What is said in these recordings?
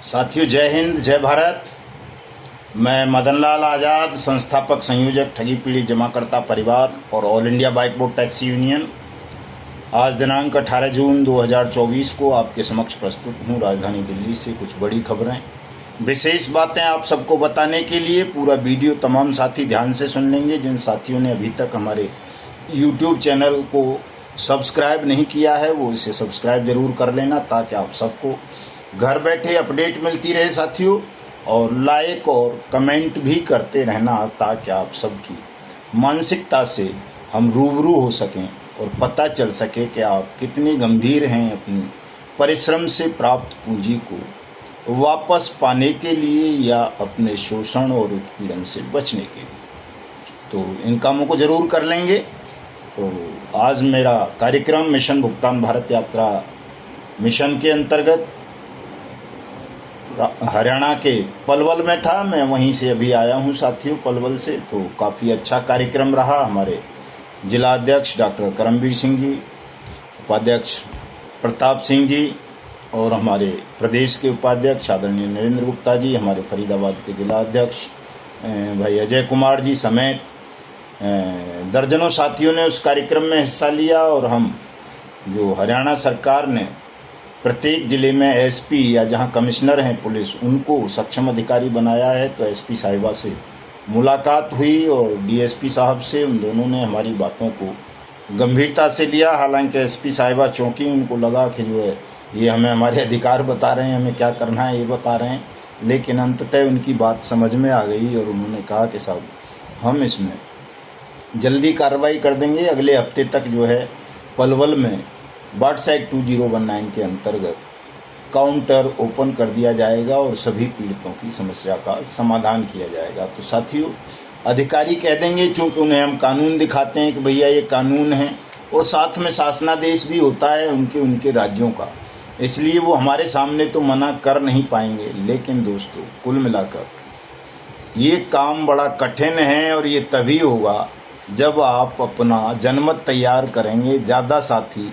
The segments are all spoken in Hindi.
साथियों, जय हिंद, जय भारत। मैं मदन लाल आज़ाद, संस्थापक संयोजक ठगी पीड़ित जमाकर्ता परिवार और all India bike board taxi union, आज दिनांक 18 जून 2024 को आपके समक्ष प्रस्तुत हूँ। राजधानी दिल्ली से कुछ बड़ी खबरें, विशेष बातें आप सबको बताने के लिए पूरा वीडियो तमाम साथी ध्यान से सुन लेंगे। जिन साथियों ने अभी तक हमारे YouTube चैनल को सब्सक्राइब नहीं किया है वो इसे सब्सक्राइब ज़रूर कर लेना, ताकि आप सबको घर बैठे अपडेट मिलती रहे साथियों। और लाइक और कमेंट भी करते रहना, ताकि आप सबकी मानसिकता से हम रूबरू हो सकें और पता चल सके कि आप कितने गंभीर हैं अपनी परिश्रम से प्राप्त पूंजी को वापस पाने के लिए या अपने शोषण और उत्पीड़न से बचने के लिए। तो इन कामों को ज़रूर कर लेंगे। तो आज मेरा कार्यक्रम मिशन भुगतान भारत यात्रा मिशन के अंतर्गत हरियाणा के पलवल में था। मैं वहीं से अभी आया हूं साथियों, पलवल से। तो काफ़ी अच्छा कार्यक्रम रहा। हमारे जिला अध्यक्ष डॉक्टर करमवीर सिंह जी, उपाध्यक्ष प्रताप सिंह जी और हमारे प्रदेश के उपाध्यक्ष आदरणीय नरेंद्र गुप्ता जी, हमारे फरीदाबाद के जिला अध्यक्ष भाई अजय कुमार जी समेत दर्जनों साथियों ने उस कार्यक्रम में हिस्सा लिया। और हम जो हरियाणा सरकार ने प्रत्येक ज़िले में एसपी या जहां कमिश्नर हैं पुलिस, उनको सक्षम अधिकारी बनाया है, तो एसपी साहिबा से मुलाकात हुई और डीएसपी साहब से। उन दोनों ने हमारी बातों को गंभीरता से लिया। हालांकि एसपी साहिबा चौंकी, उनको लगा कि जो है ये हमें हमारे अधिकार बता रहे हैं, हमें क्या करना है ये बता रहे हैं। लेकिन अंततः उनकी बात समझ में आ गई और उन्होंने कहा कि साहब हम इसमें जल्दी कार्रवाई कर देंगे। अगले हफ्ते तक जो है पलवल में वार्ड्स एक्ट 2019 के अंतर्गत काउंटर ओपन कर दिया जाएगा और सभी पीड़ितों की समस्या का समाधान किया जाएगा। तो साथियों, अधिकारी कह देंगे, चूँकि उन्हें हम कानून दिखाते हैं कि भैया ये कानून है, और साथ में शासनादेश भी होता है उनके राज्यों का, इसलिए वो हमारे सामने तो मना कर नहीं पाएंगे। लेकिन दोस्तों, कुल मिलाकर ये काम बड़ा कठिन है और ये तभी होगा जब आप अपना जनमत तैयार करेंगे, ज़्यादा साथी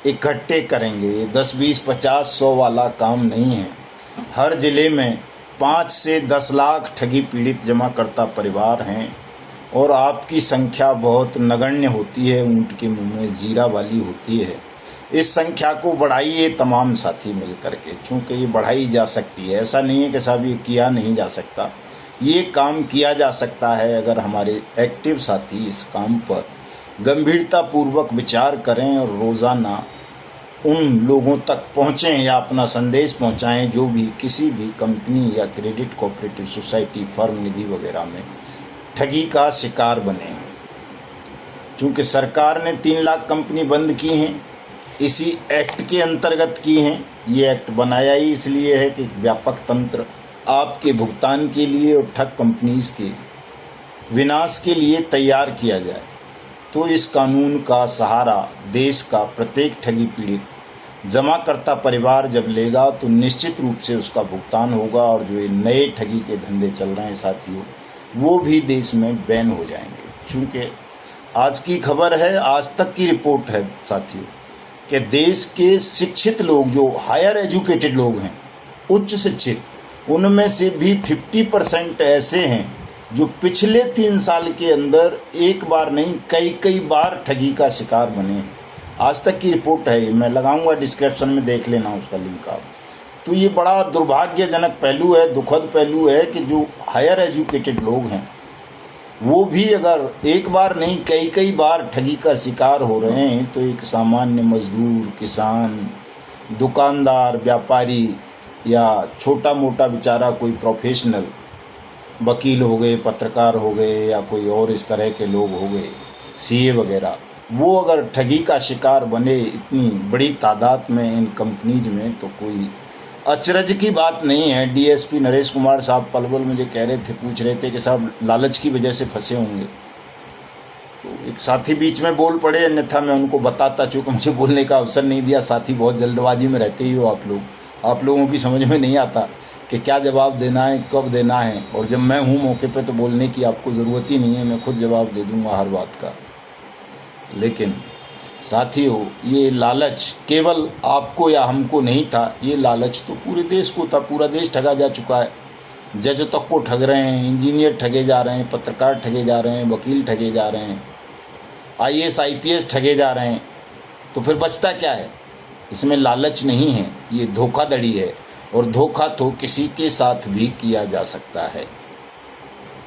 इकट्ठे करेंगे। 10, 20, 50, 100 वाला काम नहीं है। हर ज़िले में 5 से 10 लाख ठगी पीड़ित जमाकर्ता परिवार हैं और आपकी संख्या बहुत नगण्य होती है, ऊँट के मुंह में जीरा वाली होती है। इस संख्या को बढ़ाइए तमाम साथी मिल करके, चूँकि ये बढ़ाई जा सकती है। ऐसा नहीं है कि साहब ये किया नहीं जा सकता, ये काम किया जा सकता है अगर हमारे एक्टिव साथी इस काम पर गंभीरतापूर्वक विचार करें और रोज़ाना उन लोगों तक पहुँचें या अपना संदेश पहुँचाएं जो भी किसी भी कंपनी या क्रेडिट कोऑपरेटिव सोसाइटी, फर्म, निधि वगैरह में ठगी का शिकार बने हैं। चूँकि सरकार ने 3 लाख कंपनी बंद की हैं, इसी एक्ट के अंतर्गत की हैं। ये एक्ट बनाया ही इसलिए है कि व्यापक तंत्र आपके भुगतान के लिए और ठग कंपनीज के विनाश के लिए तैयार किया जाए। तो इस कानून का सहारा देश का प्रत्येक ठगी पीड़ित जमाकर्ता परिवार जब लेगा तो निश्चित रूप से उसका भुगतान होगा, और जो ये नए ठगी के धंधे चल रहे हैं साथियों, वो भी देश में बैन हो जाएंगे। चूँकि आज की खबर है, आज तक की रिपोर्ट है साथियों, कि देश के शिक्षित लोग, जो हायर एजुकेटेड लोग हैं, उच्च शिक्षित, उनमें से भी 50% ऐसे हैं जो पिछले 3 साल के अंदर एक बार नहीं कई बार ठगी का शिकार बने हैं। आज तक की रिपोर्ट है, मैं लगाऊंगा डिस्क्रिप्शन में, देख लेना उसका लिंक आप। तो ये बड़ा दुर्भाग्यजनक पहलू है, दुखद पहलू है कि जो हायर एजुकेटेड लोग हैं वो भी अगर एक बार नहीं कई बार ठगी का शिकार हो रहे हैं, तो एक सामान्य मजदूर, किसान, दुकानदार, व्यापारी या छोटा मोटा बेचारा कोई प्रोफेशनल, वकील हो गए, पत्रकार हो गए, या कोई और इस तरह के लोग हो गए, सीए वगैरह, वो अगर ठगी का शिकार बने इतनी बड़ी तादाद में इन कंपनीज में, तो कोई अचरज की बात नहीं है। डीएसपी नरेश कुमार साहब पलवल मुझे कह रहे थे, पूछ रहे थे कि साहब लालच की वजह से फंसे होंगे। तो एक साथी बीच में बोल पड़े, अन्यथा मैं उनको बताता, चूँकि मुझे बोलने का अवसर नहीं दिया। साथी बहुत जल्दबाजी में रहते ही हो आप लोगों की समझ में नहीं आता कि क्या जवाब देना है, कब देना है। और जब मैं हूँ मौके पे तो बोलने की आपको ज़रूरत ही नहीं है, मैं खुद जवाब दे दूँगा हर बात का। लेकिन साथियों, ये लालच केवल आपको या हमको नहीं था, ये लालच तो पूरे देश को था। पूरा देश ठगा जा चुका है। जज तक को ठग रहे हैं, इंजीनियर ठगे जा रहे हैं, पत्रकार ठगे जा रहे हैं, वकील ठगे जा रहे हैं, IAS IPS ठगे जा रहे हैं। तो फिर बचता क्या है? इसमें लालच नहीं है, ये धोखाधड़ी है। और धोखा तो किसी के साथ भी किया जा सकता है।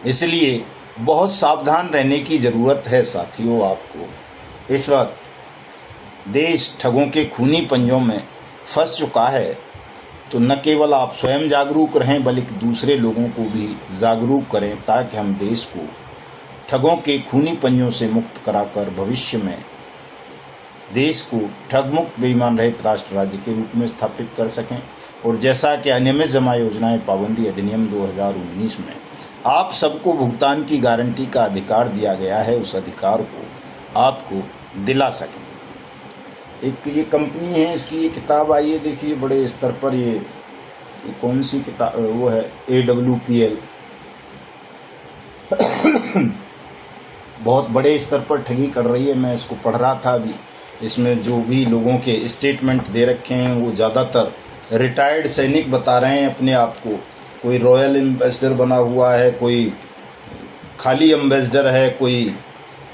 इसलिए बहुत सावधान रहने की ज़रूरत है साथियों। आपको इस वक्त देश ठगों के खूनी पंजों में फंस चुका है। तो न केवल आप स्वयं जागरूक रहें, बल्कि दूसरे लोगों को भी जागरूक करें, ताकि हम देश को ठगों के खूनी पंजों से मुक्त कराकर भविष्य में देश को ठगमुक्त बेईमान रहित राष्ट्र राज्य के रूप में स्थापित कर सकें। और जैसा कि अनियमित जमा योजनाएं पाबंदी अधिनियम 2019 में आप सबको भुगतान की गारंटी का अधिकार दिया गया है, उस अधिकार को आपको दिला सकें। एक ये कंपनी है, इसकी ये किताब आई है, देखिए बड़े स्तर पर ये कौन सी किताब वो है, AWPL बहुत बड़े स्तर पर ठगी कर रही है। मैं इसको पढ़ रहा था अभी। इसमें जो भी लोगों के स्टेटमेंट दे रखे हैं वो ज़्यादातर रिटायर्ड सैनिक बता रहे हैं अपने आप को। कोई रॉयल एम्बेसडर बना हुआ है, कोई खाली एम्बेसडर है, कोई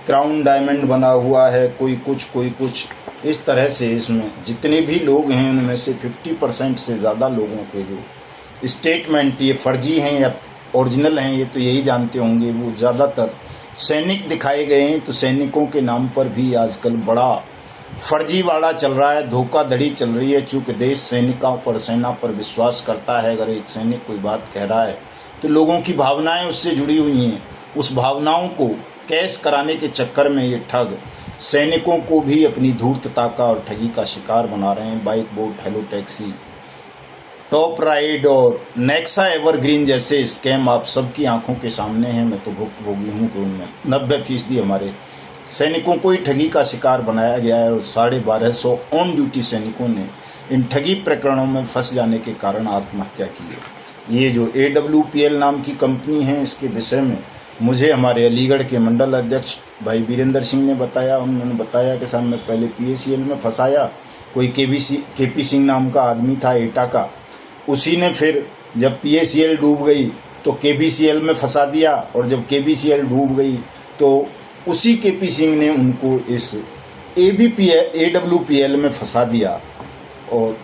क्राउन डायमंड बना हुआ है, कोई कुछ इस तरह से। इसमें जितने भी लोग हैं उनमें से 50% से ज़्यादा लोगों के जो स्टेटमेंट ये फर्जी हैं या ओरिजिनल हैं, ये तो यही जानते होंगे। वो ज़्यादातर सैनिक दिखाए गए हैं। तो सैनिकों के नाम पर भी आजकल बड़ा फर्जीवाड़ा चल रहा है, धोखाधड़ी चल रही है। चूँकि देश सैनिकों पर, सेना पर विश्वास करता है। अगर एक सैनिक कोई बात कह रहा है तो लोगों की भावनाएं उससे जुड़ी हुई हैं। उस भावनाओं को कैश कराने के चक्कर में ये ठग सैनिकों को भी अपनी धूर्तता का और ठगी का शिकार बना रहे हैं। Bike boat, hello taxi, top ride और नेक्सा एवरग्रीन जैसे स्कैम आप सबकी आंखों के सामने हैं। मैं तो भुक्तभोगी हूँ कि उनमें 90% हमारे सैनिकों को ही ठगी का शिकार बनाया गया है। और 1250 ऑन ड्यूटी सैनिकों ने इन ठगी प्रकरणों में फंस जाने के कारण आत्महत्या की है। ये जो AWPL नाम की कंपनी है, इसके विषय में मुझे हमारे अलीगढ़ के मंडल अध्यक्ष भाई वीरेंद्र सिंह ने बताया। उन्होंने बताया कि साहब मैं पहले PACL में फंसाया, कोई KP सिंह नाम का आदमी था एटा का, उसी ने फिर जब PACL डूब गई तो KBCL में फंसा दिया। और जब KBCL डूब गई तो उसी KP सिंह ने उनको इस AWPL में फंसा दिया। और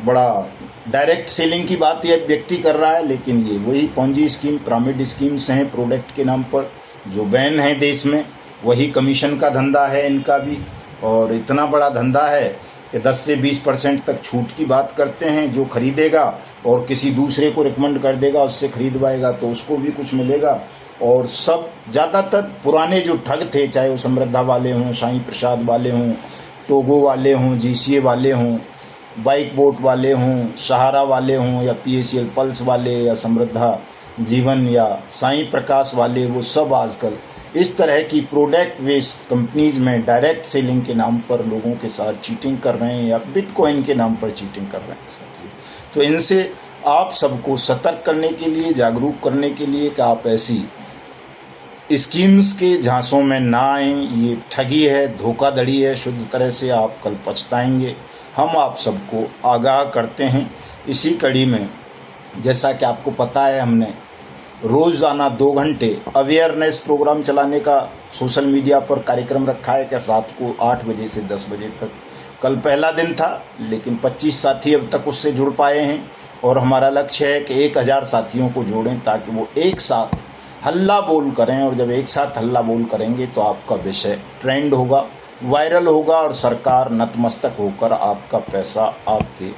बड़ा डायरेक्ट सेलिंग की बात यह व्यक्ति कर रहा है, लेकिन ये वही पॉन्जी स्कीम, पिरामिड स्कीम्स हैं प्रोडक्ट के नाम पर जो बैन है देश में। वही कमीशन का धंधा है इनका भी। और इतना बड़ा धंधा है कि 10 से 20% तक छूट की बात करते हैं। जो खरीदेगा और किसी दूसरे को रिकमेंड कर देगा, उससे खरीदवाएगा तो उसको भी कुछ मिलेगा। और सब ज़्यादातर पुराने जो ठग थे, चाहे वो समृद्धा वाले हों, साईं प्रसाद वाले हों, टोगो वाले हों, GCA वाले हों, बाइक बोट वाले हों, सहारा वाले हों, या PACL पल्स वाले, या समृद्धा जीवन या साईं प्रकाश वाले, वो सब आजकल इस तरह की प्रोडक्ट बेस्ड कंपनीज में डायरेक्ट सेलिंग के नाम पर लोगों के साथ चीटिंग कर रहे हैं, या बिटकॉइन के नाम पर चीटिंग कर रहे हैं। तो इनसे आप सबको सतर्क करने के लिए, जागरूक करने के लिए कि आप ऐसी स्कीम्स के झांसों में ना आएँ। ये ठगी है, धोखाधड़ी है शुद्ध तरह से। आप कल पछताएंगे। हम आप सबको आगाह करते हैं। इसी कड़ी में जैसा कि आपको पता है, हमने रोज़ाना 2 घंटे अवेयरनेस प्रोग्राम चलाने का सोशल मीडिया पर कार्यक्रम रखा है कि रात को 8 बजे से 10 बजे तक। कल पहला दिन था, लेकिन 25 साथी अब तक उससे जुड़ पाए हैं। और हमारा लक्ष्य है कि 1000 साथियों को जोड़ें, ताकि वो एक साथ हल्ला बोल करें। और जब एक साथ हल्ला बोल करेंगे तो आपका विषय ट्रेंड होगा, वायरल होगा, और सरकार नतमस्तक होकर आपका पैसा आपके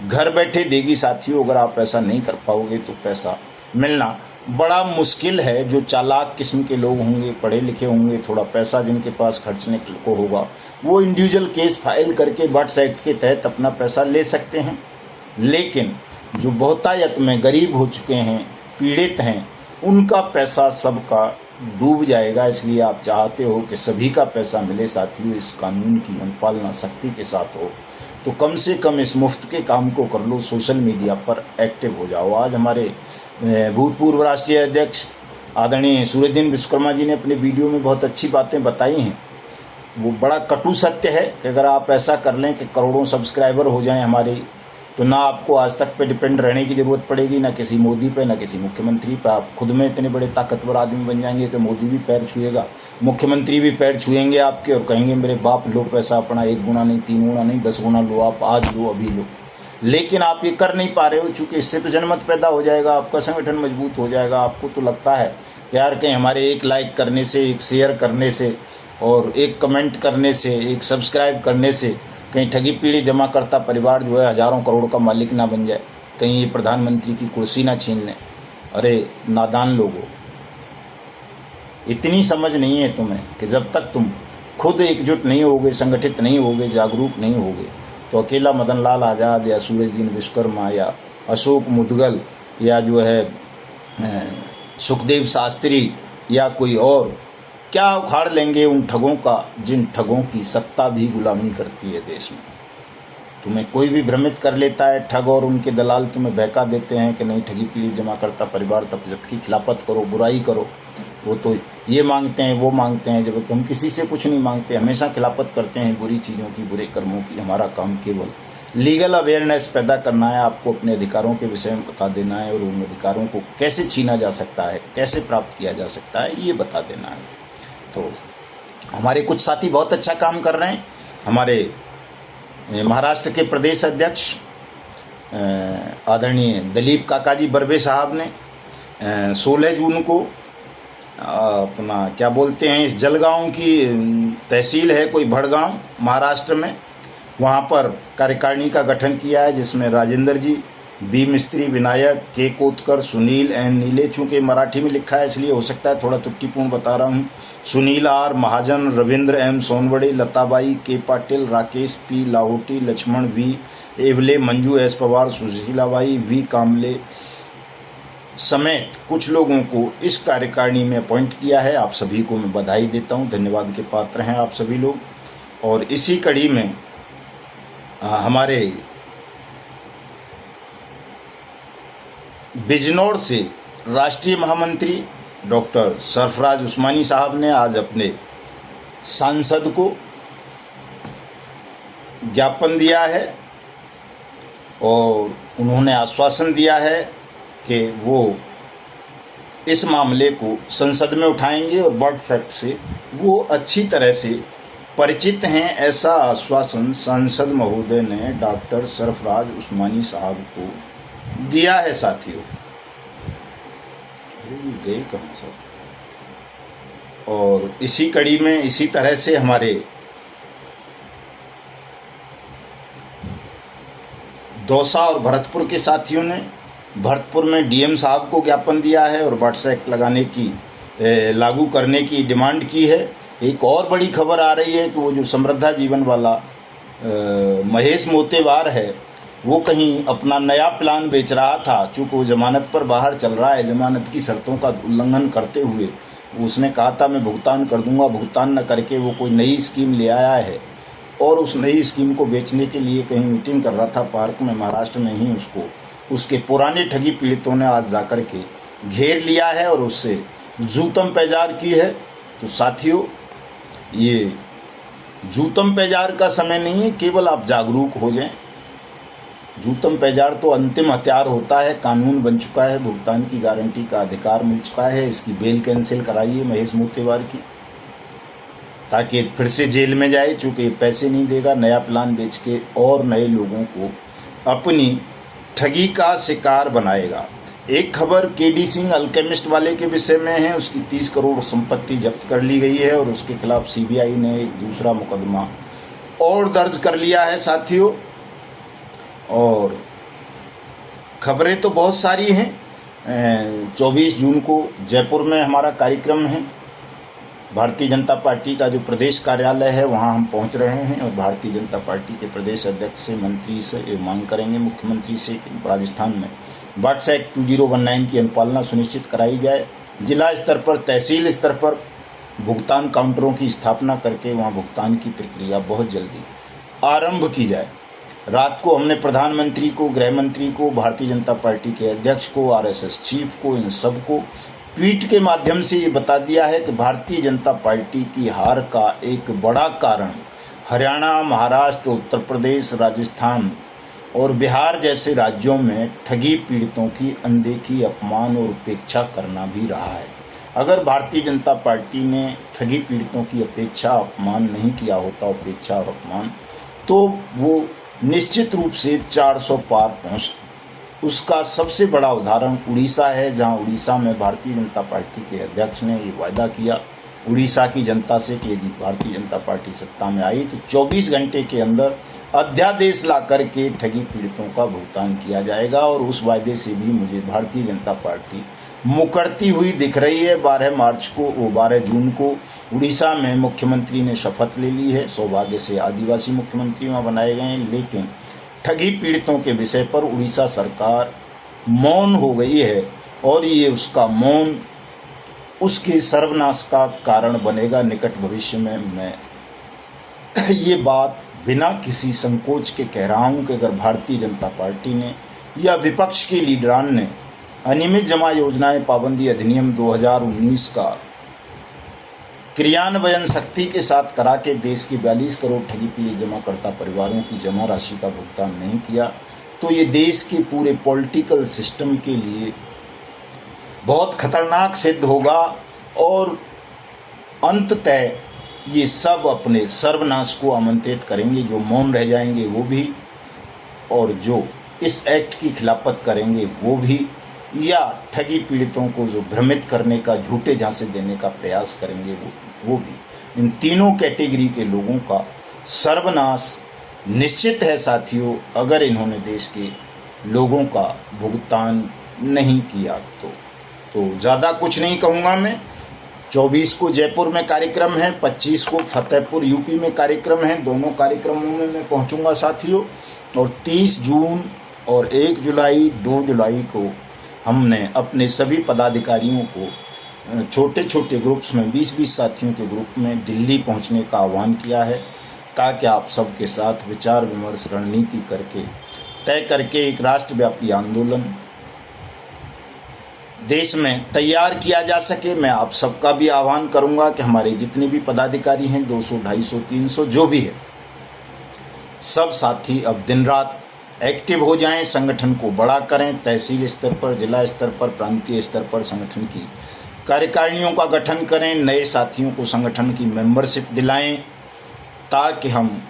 घर बैठे देगी। साथियों, अगर आप ऐसा नहीं कर पाओगे तो पैसा मिलना बड़ा मुश्किल है। जो चालाक किस्म के लोग होंगे, पढ़े लिखे होंगे, थोड़ा पैसा जिनके पास खर्चने को होगा, वो इंडिविजुअल केस फाइल करके बट्स एक्ट के तहत अपना पैसा ले सकते हैं। लेकिन जो बहुतायत में गरीब हो चुके हैं, पीड़ित हैं, उनका पैसा सबका डूब जाएगा। इसलिए आप चाहते हो कि सभी का पैसा मिले। साथियों, इस कानून की अनुपालना सख्ती के साथ हो, तो कम से कम इस मुफ्त के काम को कर लो, सोशल मीडिया पर एक्टिव हो जाओ। आज हमारे भूतपूर्व राष्ट्रीय अध्यक्ष आदरणीय सूर्यदीन विश्वकर्मा जी ने अपने वीडियो में बहुत अच्छी बातें बताई हैं वो बड़ा कटु सत्य है कि अगर आप ऐसा कर लें कि करोड़ों सब्सक्राइबर हो जाएं हमारे, तो ना आपको आज तक पे डिपेंड रहने की ज़रूरत पड़ेगी, ना किसी मोदी पे, ना किसी मुख्यमंत्री पे। आप खुद में इतने बड़े ताकतवर आदमी बन जाएंगे कि मोदी भी पैर छुएगा, मुख्यमंत्री भी पैर छुएंगे आपके और कहेंगे मेरे बाप लो पैसा अपना, 1 गुना नहीं, 3 गुना नहीं, 10 गुना लो, आप आज लो, अभी लो। लेकिन आप ये कर नहीं पा रहे हो, चूँकि इससे तो जनमत पैदा हो जाएगा, आपका संगठन मजबूत हो जाएगा। आपको तो लगता है यार कहीं हमारे एक लाइक करने से, एक शेयर करने से और एक कमेंट करने से, एक सब्सक्राइब करने से कहीं ठगी पीढ़ी जमा करता परिवार जो है हज़ारों करोड़ का मालिक ना बन जाए, कहीं ये प्रधानमंत्री की कुर्सी ना छीन लें। अरे नादान लोगों, इतनी समझ नहीं है तुम्हें कि जब तक तुम खुद एकजुट नहीं होगे, संगठित नहीं होगे, जागरूक नहीं होगे, तो अकेला मदन लाल आज़ाद या सूरजदीन विश्वकर्मा या अशोक मुदगल या जो है सुखदेव शास्त्री या कोई और क्या उखाड़ लेंगे उन ठगों का, जिन ठगों की सत्ता भी गुलामी करती है देश में। तुम्हें कोई भी भ्रमित कर लेता है, ठग और उनके दलाल तुम्हें बहका देते हैं कि नहीं ठगी पीढ़ी जमा करता परिवार, तब जबकि खिलाफत करो, बुराई करो, वो तो ये मांगते हैं, वो मांगते हैं, जबकि हम किसी से कुछ नहीं मांगते, हमेशा खिलाफत करते हैं बुरी चीज़ों की, बुरे कर्मों की। हमारा काम केवल लीगल अवेयरनेस पैदा करना है, आपको अपने अधिकारों के विषय में बता देना है और उन अधिकारों को कैसे छीना जा सकता है, कैसे प्राप्त किया जा सकता है, ये बता देना है। तो हमारे कुछ साथी बहुत अच्छा काम कर रहे हैं। हमारे महाराष्ट्र के प्रदेश अध्यक्ष आदरणीय दिलीप काकाजी बर्वे साहब ने 16 जून को अपना क्या बोलते हैं, इस जलगांव की तहसील है कोई भड़गांव महाराष्ट्र में, वहाँ पर कार्यकारिणी का गठन किया है, जिसमें राजेंद्र जी, बी मिस्त्री, विनायक, के कोतकर, सुनील एन नीले, चूँकि मराठी में लिखा है इसलिए हो सकता है थोड़ा त्रुटिपूर्ण बता रहा हूँ, Sunil R Mahajan, Ravindra M Sonawade, Latabai K Patil, Rakesh P Lahoti, Laxman V Avale, Manju S Pawar, Sushilabai V Kamle समेत कुछ लोगों को इस कार्यकारिणी में अपॉइंट किया है। आप सभी को मैं बधाई देता हूँ, धन्यवाद के पात्र हैं आप सभी लोग। और इसी कड़ी में हमारे बिजनौर से राष्ट्रीय महामंत्री डॉक्टर सरफराज उस्मानी साहब ने आज अपने सांसद को ज्ञापन दिया है और उन्होंने आश्वासन दिया है कि वो इस मामले को संसद में उठाएंगे और बर्ड फैक्ट से वो अच्छी तरह से परिचित हैं, ऐसा आश्वासन सांसद महोदय ने डॉक्टर सरफराज उस्मानी साहब को दिया है। साथियों गए कहाँ सब। और इसी कड़ी में इसी तरह से हमारे दौसा और भरतपुर के साथियों ने भरतपुर में डीएम साहब को ज्ञापन दिया है और बर्ड्स एक्ट लगाने की लागू करने की डिमांड की है। एक और बड़ी खबर आ रही है कि वो जो समृद्धा जीवन वाला महेश मोतेवार है, वो कहीं अपना नया प्लान बेच रहा था। चूँकि वो जमानत पर बाहर चल रहा है, जमानत की शर्तों का उल्लंघन करते हुए उसने कहा था मैं भुगतान कर दूंगा, भुगतान न करके वो कोई नई स्कीम ले आया है और उस नई स्कीम को बेचने के लिए कहीं मीटिंग कर रहा था पार्क में महाराष्ट्र में ही। उसको उसके पुराने ठगी पीड़ितों ने आज जाकर के घेर लिया है और उससे जूतम पैजार की है। तो साथियों, ये जूतम पैजार का समय नहीं है, केवल आप जागरूक हो जाएं। जूतम पैजार तो अंतिम हथियार होता है, कानून बन चुका है, भुगतान की गारंटी का अधिकार मिल चुका है। इसकी बेल कैंसिल कराइए महेश मोतेवार की, ताकि फिर से जेल में जाए, चूँकि पैसे नहीं देगा, नया प्लान बेच के और नए लोगों को अपनी ठगी का शिकार बनाएगा। एक खबर केडी सिंह अल्केमिस्ट वाले के विषय में है, उसकी 30 करोड़ संपत्ति जब्त कर ली गई है और उसके खिलाफ सीबीआई ने एक दूसरा मुकदमा और दर्ज कर लिया है साथियों। और खबरें तो बहुत सारी हैं। 24 जून को जयपुर में हमारा कार्यक्रम है, भारतीय जनता पार्टी का जो प्रदेश कार्यालय है वहां हम पहुंच रहे हैं और भारतीय जनता पार्टी के प्रदेश अध्यक्ष से, मंत्री से ये मांग करेंगे, मुख्यमंत्री से, राजस्थान में बर्ड्स एक्ट 2019 की अनुपालना सुनिश्चित कराई जाए। जिला स्तर पर, तहसील स्तर पर भुगतान काउंटरों की स्थापना करके वहां भुगतान की प्रक्रिया बहुत जल्दी आरंभ की जाए। रात को हमने प्रधानमंत्री को, गृह मंत्री को, भारतीय जनता पार्टी के अध्यक्ष को, आरएसएस चीफ को, इन सबको ट्वीट के माध्यम से ये बता दिया है कि भारतीय जनता पार्टी की हार का एक बड़ा कारण हरियाणा, महाराष्ट्र, उत्तर प्रदेश, राजस्थान और बिहार जैसे राज्यों में ठगी पीड़ितों की अनदेखी, अपमान और उपेक्षा करना भी रहा है। अगर भारतीय जनता पार्टी ने ठगी पीड़ितों की अपेक्षा अपमान नहीं किया होता, उपेक्षा और अपमान, तो वो निश्चित रूप से 400 पार पहुँचती। उसका सबसे बड़ा उदाहरण उड़ीसा है, जहां उड़ीसा में भारतीय जनता पार्टी के अध्यक्ष ने ये वायदा किया उड़ीसा की जनता से कि यदि भारतीय जनता पार्टी सत्ता में आई तो 24 घंटे के अंदर अध्यादेश ला करके ठगी पीड़ितों का भुगतान किया जाएगा। और उस वायदे से भी मुझे भारतीय जनता पार्टी मुकरती हुई दिख रही है। 12 जून को उड़ीसा में मुख्यमंत्री ने शपथ ले ली है। सौभाग्य से आदिवासी मुख्यमंत्री वहाँ बनाए गए हैं, लेकिन ठगी पीड़ितों के विषय पर उड़ीसा सरकार मौन हो गई है और ये उसका मौन उसके सर्वनाश का कारण बनेगा निकट भविष्य में। मैं ये बात बिना किसी संकोच के कह रहा हूँ कि अगर भारतीय जनता पार्टी ने या विपक्ष के लीडरान ने अनियमित जमा योजनाएं पाबंदी अधिनियम 2019 का क्रियान्वयन सख्ती के साथ करा के देश के 42 करोड़ ठगी पीड़ित जमाकर्ता परिवारों की जमा राशि का भुगतान नहीं किया, तो ये देश के पूरे पॉलिटिकल सिस्टम के लिए बहुत खतरनाक सिद्ध होगा और अंततः ये सब अपने सर्वनाश को आमंत्रित करेंगे। जो मौन रह जाएंगे वो भी, और जो इस एक्ट की खिलाफत करेंगे वो भी, या ठगी पीड़ितों को जो भ्रमित करने का, झूठे झांसे देने का प्रयास करेंगे वो भी। इन तीनों कैटेगरी के लोगों का सर्वनाश निश्चित है साथियों, अगर इन्होंने देश के लोगों का भुगतान नहीं किया तो ज़्यादा कुछ नहीं कहूँगा मैं। 24 को जयपुर में कार्यक्रम है, 25 को फतेहपुर यूपी में कार्यक्रम है। दोनों कार्यक्रमों में मैं पहुँचूँगा साथियों। और 30 जून और 1 जुलाई 2 जुलाई को हमने अपने सभी पदाधिकारियों को छोटे छोटे ग्रुप्स में 20-20 साथियों के ग्रुप में दिल्ली पहुंचने का आह्वान किया है, ताकि आप सबके साथ विचार विमर्श, रणनीति करके तय करके एक राष्ट्रव्यापी आंदोलन देश में तैयार किया जा सके। मैं आप सबका भी आह्वान करूंगा कि हमारे जितने भी पदाधिकारी हैं, 200, 250, 300 जो भी है, सब साथी अब दिन रात एक्टिव हो जाएं, संगठन को बड़ा करें। तहसील स्तर पर, जिला स्तर पर, प्रांतीय स्तर पर संगठन की कार्यकारिणियों का गठन करें, नए साथियों को संगठन की मेंबरशिप दिलाएं, ताकि हम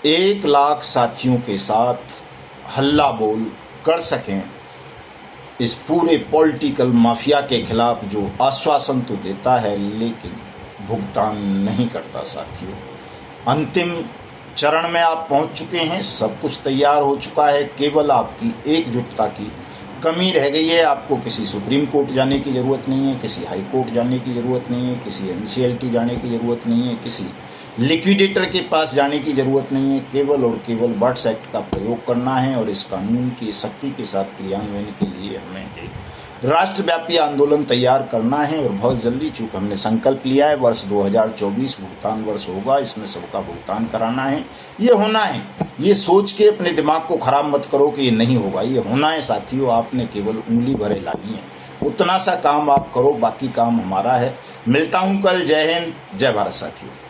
1 लाख साथियों के साथ हल्ला बोल कर सकें इस पूरे पॉलिटिकल माफिया के खिलाफ, जो आश्वासन तो देता है लेकिन भुगतान नहीं करता। साथियों, अंतिम चरण में आप पहुंच चुके हैं, सब कुछ तैयार हो चुका है, केवल आपकी एकजुटता की कमी रह गई है। आपको किसी सुप्रीम कोर्ट जाने की ज़रूरत नहीं है, किसी हाई कोर्ट जाने की ज़रूरत नहीं है, किसी NCLT जाने की ज़रूरत नहीं है, किसी लिक्विडेटर के पास जाने की ज़रूरत नहीं है। केवल और केवल बर्ड्स एक्ट का प्रयोग करना है और इस कानून की सख्ती के साथ क्रियान्वयन के लिए हमें एक राष्ट्रव्यापी आंदोलन तैयार करना है। और बहुत जल्दी, चूँकि हमने संकल्प लिया है, वर्ष 2024 भुगतान वर्ष होगा, इसमें सबका भुगतान कराना है। ये होना है, ये सोच के अपने दिमाग को खराब मत करो कि ये नहीं होगा, ये होना है साथियों। आपने केवल उंगली भरे लानी है, उतना सा काम आप करो, बाकी काम हमारा है। मिलता हूँ कल। जय हिंद, जय भारत साथियों।